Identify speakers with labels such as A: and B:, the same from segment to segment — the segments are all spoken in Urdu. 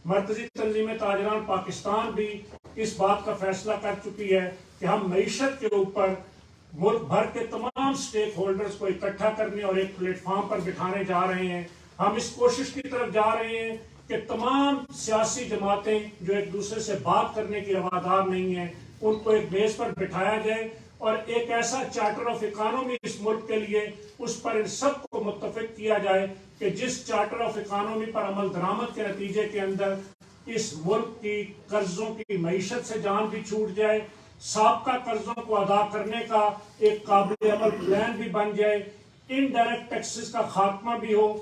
A: مرکزی تنظیم تاجران پاکستان بھی اس بات کا فیصلہ کر چکی ہے کہ ہم معیشت کے اوپر ملک بھر کے تمام سٹیک ہولڈرز کو اکٹھا کرنے اور ایک پلیٹ فارم پر بٹھانے جا رہے ہیں. ہم اس کوشش کی طرف جا رہے ہیں کہ تمام سیاسی جماعتیں جو ایک دوسرے سے بات کرنے کی روادار نہیں ہیں ان کو ایک بیس پر بٹھایا جائے اور ایک ایسا چارٹر آف اکانومی اس ملک کے لیے اس پر ان سب کو متفق کیا جائے کہ جس چارٹر آف اکانومی پر عمل درآمد کے نتیجے کے اندر اس ملک کی قرضوں کی معیشت سے جان بھی چھوٹ جائے, سابقہ قرضوں کو ادا کرنے کا ایک قابل عمل پلان بھی بن جائے, انڈائریکٹ ٹیکسز کا خاتمہ بھی ہو,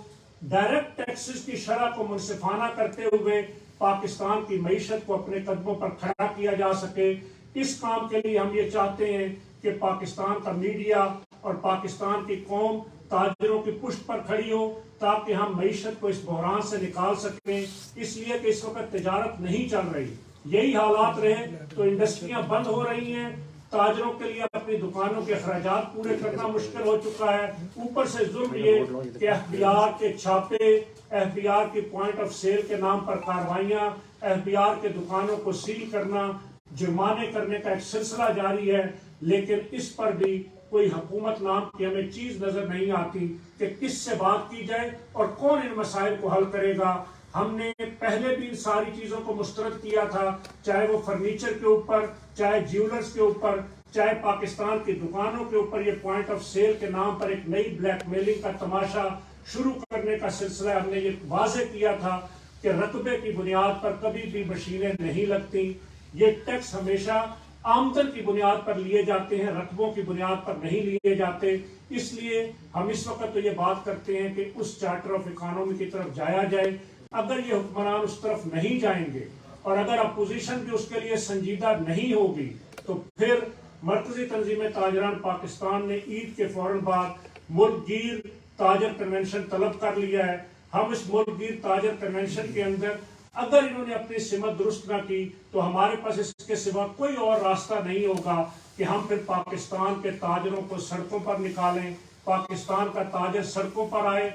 A: ڈائریکٹ ٹیکسز کی شرح کو منصفانہ کرتے ہوئے پاکستان کی معیشت کو اپنے قدموں پر کھڑا کیا جا سکے. اس کام کے لیے ہم یہ چاہتے ہیں کہ پاکستان کا میڈیا اور پاکستان کی قوم تاجروں کی پشت پر کھڑی ہو تاکہ ہم معیشت کو اس بحران سے نکال سکیں. اس لیے کہ اس وقت تجارت نہیں چل رہی, یہی حالات رہے تو انڈسٹریاں بند ہو رہی ہیں, تاجروں کے لیے اپنی دکانوں کے اخراجات پورے کرنا مشکل ہو چکا ہے. اوپر سے ظلم یہ کہ ایف بی آر کے چھاپے, ایف بی آر کی پوائنٹ آف سیل کے نام پر کارروائیاں, ایف بی آر کے دکانوں کو سیل کرنا, جرمانے کرنے کا ایک سلسلہ جاری ہے, لیکن اس پر بھی کوئی حکومت نام کی ہمیں چیز نظر نہیں آتی کہ کس سے بات کی جائے اور کون ان مسائل کو حل کرے گا. ہم نے پہلے بھی ان ساری چیزوں کو مسترد کیا تھا, چاہے وہ فرنیچر کے اوپر, چاہے جیولرز کے اوپر, چاہے پاکستان کی دکانوں کے اوپر یہ پوائنٹ آف سیل کے نام پر ایک نئی بلیک میلنگ کا تماشا شروع کرنے کا سلسلہ. ہم نے یہ واضح کیا تھا کہ رقبے کی بنیاد پر کبھی بھی مشینیں نہیں لگتی, یہ ٹیکس ہمیشہ آمدن کی بنیاد پر لیے جاتے ہیں, رقبوں کی بنیاد پر نہیں لیے جاتے. اس لیے ہم اس وقت تو یہ بات کرتے ہیں کہ اس چارٹر آف اکانومی کی طرف جایا جائے. اگر یہ حکمران اس طرف نہیں جائیں گے اور اگر اپوزیشن بھی اس کے لیے سنجیدہ نہیں ہوگی تو پھر مرکزی تنظیم تاجران پاکستان نے عید کے فوراً بعد ملک گیر تاجر کنونشن طلب کر لیا ہے. ہم اس ملک گیر تاجر کنونشن کے اندر اگر انہوں نے اپنی سمت درست نہ کی تو ہمارے پاس اس کے سوا کوئی اور راستہ نہیں ہوگا کہ ہم پھر پاکستان کے تاجروں کو سڑکوں پر نکالیں, پاکستان کا تاجر سڑکوں پر آئے,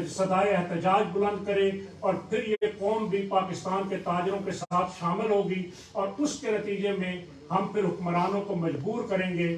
A: صدائے احتجاج بلند کرے اور پھر یہ قوم بھی پاکستان کے تاجروں کے ساتھ شامل ہوگی اور اس کے نتیجے میں ہم پھر حکمرانوں کو مجبور کریں گے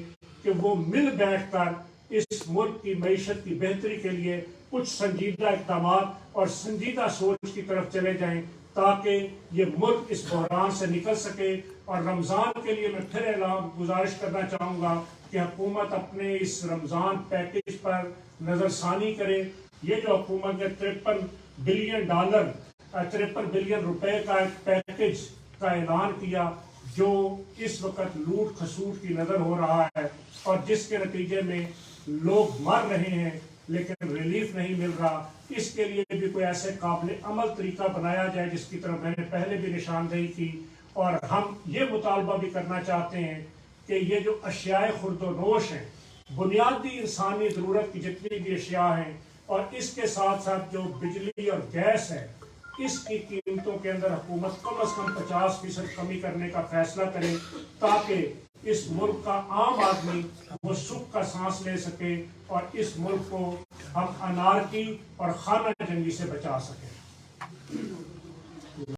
A: کہ وہ مل بیٹھ کر اس ملک کی معیشت کی بہتری کے لیے کچھ سنجیدہ اقدامات اور سنجیدہ سوچ کی طرف چلے جائیں تاکہ یہ ملک اس بحران سے نکل سکے. اور رمضان کے لیے میں پھر گزارش کرنا چاہوں گا کہ حکومت اپنے اس رمضان پیکیج پر نظر ثانی کرے. یہ جو حکومت نے $53 بلین روپے کا ایک پیکیج کا اعلان کیا جو اس وقت لوٹ کھسوٹ کی نظر ہو رہا ہے اور جس کے نتیجے میں لوگ مر رہے ہیں لیکن ریلیف نہیں مل رہا, اس کے لیے بھی کوئی ایسے قابل عمل طریقہ بنایا جائے جس کی طرف میں نے پہلے بھی نشاندہی کی. اور ہم یہ مطالبہ بھی کرنا چاہتے ہیں کہ یہ جو اشیاء خورد و نوش ہیں, بنیادی انسانی ضرورت کی جتنی بھی اشیاء ہیں اور اس کے ساتھ ساتھ جو بجلی اور گیس ہے, اس کی قیمتوں کے اندر حکومت کم از کم 50% کمی کرنے کا فیصلہ کرے تاکہ اس ملک کا عام آدمی وہ سکھ کا سانس لے سکے اور اس ملک کو ہم انارکی اور خانہ جنگی سے بچا سکیں.